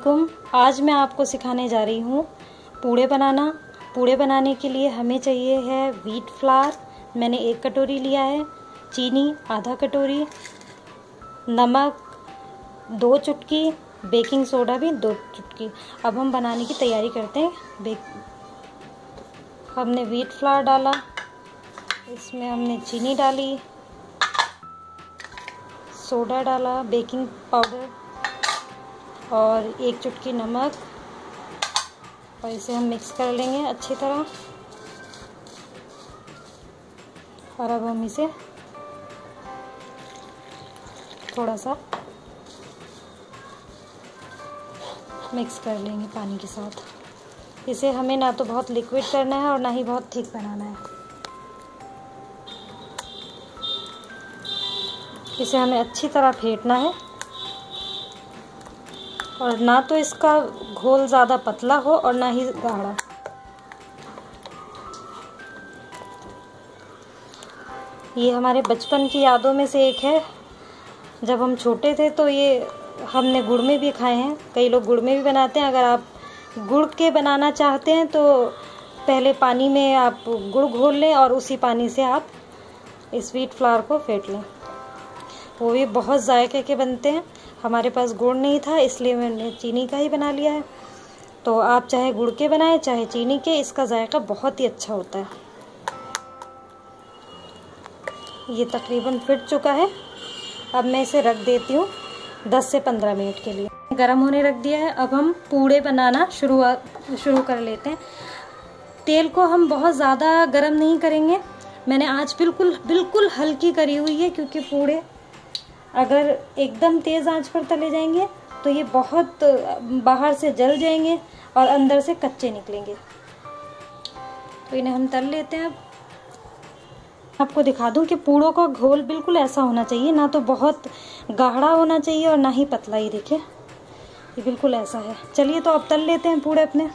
अस्सलामुअलैकुम। आज मैं आपको सिखाने जा रही हूँ पूड़े बनाना। पूड़े बनाने के लिए हमें चाहिए है व्हीट फ्लावर, मैंने 1 कटोरी लिया है, चीनी आधा कटोरी, नमक 2 चुटकी, बेकिंग सोडा भी 2 चुटकी। अब हम बनाने की तैयारी करते हैं। हमने व्हीट फ्लावर डाला, इसमें हमने चीनी डाली, सोडा डाला, बेकिंग पाउडर और 1 चुटकी नमक, और इसे हम मिक्स कर लेंगे अच्छी तरह। और अब हम इसे थोड़ा सा मिक्स कर लेंगे पानी के साथ। इसे हमें ना तो बहुत लिक्विड करना है और ना ही बहुत थिक बनाना है। इसे हमें अच्छी तरह फेंटना है और ना तो इसका घोल ज़्यादा पतला हो और ना ही गाढ़ा। ये हमारे बचपन की यादों में से एक है। जब हम छोटे थे तो ये हमने गुड़ में भी खाए हैं। कई लोग गुड़ में भी बनाते हैं। अगर आप गुड़ के बनाना चाहते हैं तो पहले पानी में आप गुड़ घोल लें और उसी पानी से आप इस व्हीट फ्लावर को फेंट लें। वो भी बहुत जायके के बनते हैं। हमारे पास गुड़ नहीं था इसलिए मैंने चीनी का ही बना लिया है। तो आप चाहे गुड़ के बनाएं चाहे चीनी के, इसका जायका बहुत ही अच्छा होता है। ये तकरीबन फिट चुका है। अब मैं इसे रख देती हूँ 10 से 15 मिनट के लिए। गरम होने रख दिया है। अब हम पूड़े बनाना शुरू कर लेते हैं। तेल को हम बहुत ज़्यादा गरम नहीं करेंगे। मैंने आज बिल्कुल हल्की करी हुई है, क्योंकि पूड़े अगर एकदम तेज़ आंच पर तले जाएंगे तो ये बहुत बाहर से जल जाएंगे और अंदर से कच्चे निकलेंगे। तो इन्हें हम तल लेते हैं। आपको दिखा दूं कि पूड़ों का घोल बिल्कुल ऐसा होना चाहिए, ना तो बहुत गाढ़ा होना चाहिए और ना ही पतला। ही देखिए ये बिल्कुल ऐसा है। चलिए तो अब तल लेते हैं पूड़े अपने।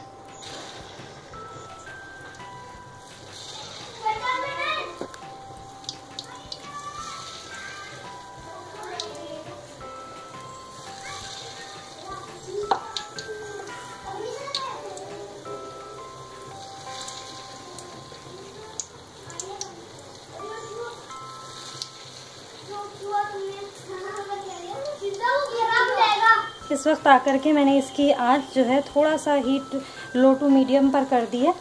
इस वक्त आकर के मैंने इसकी आंच जो है थोड़ा सा हीट लो टू मीडियम पर कर दी है,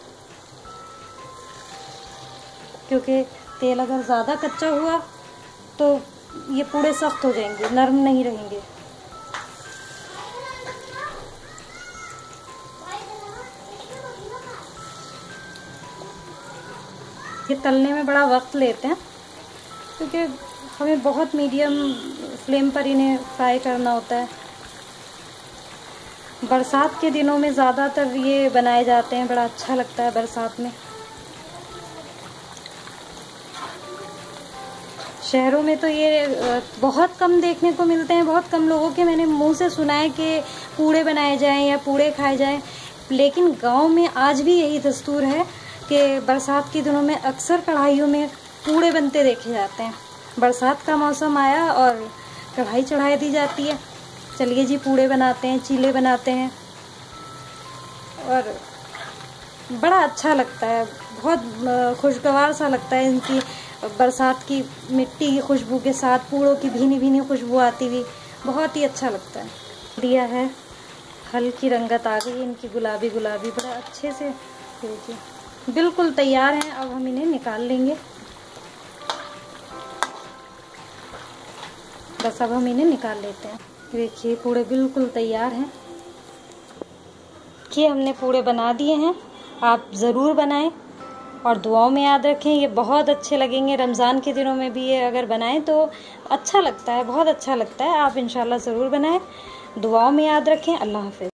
क्योंकि तेल अगर ज़्यादा कच्चा हुआ तो ये पूड़े सख्त हो जाएंगे, नरम नहीं रहेंगे। ये तलने में बड़ा वक्त लेते हैं, क्योंकि हमें बहुत मीडियम फ्लेम पर इन्हें फ्राई करना होता है। बरसात के दिनों में ज़्यादातर ये बनाए जाते हैं, बड़ा अच्छा लगता है बरसात में। शहरों में तो ये बहुत कम देखने को मिलते हैं। बहुत कम लोगों के मैंने मुंह से सुना है कि पूड़े बनाए जाएं या पूड़े खाए जाएं। लेकिन गांव में आज भी यही दस्तूर है कि बरसात के दिनों में अक्सर कढ़ाइयों में पूड़े बनते देखे जाते हैं। बरसात का मौसम आया और कढ़ाई चढ़ाई दी जाती है। चलिए जी, पूड़े बनाते हैं, चीले बनाते हैं और बड़ा अच्छा लगता है। बहुत खुशगवार सा लगता है। इनकी बरसात की मिट्टी की खुशबू के साथ पूड़ों की भीनी भीनी खुशबू आती हुई बहुत ही अच्छा लगता है। दिया है, हल्की रंगत आ गई इनकी, गुलाबी गुलाबी, बड़ा अच्छे से। देखिए बिल्कुल तैयार हैं। अब हम इन्हें निकाल लेंगे। बस अब हम इन्हें निकाल लेते हैं। देखिए पूड़े बिल्कुल तैयार हैं। कि हमने पूड़े बना दिए हैं। आप ज़रूर बनाएं और दुआओं में याद रखें। ये बहुत अच्छे लगेंगे। रमज़ान के दिनों में भी ये अगर बनाएं तो अच्छा लगता है, बहुत अच्छा लगता है। आप इंशाल्लाह ज़रूर बनाएं। दुआओं में याद रखें। अल्लाह हाफ़िज़।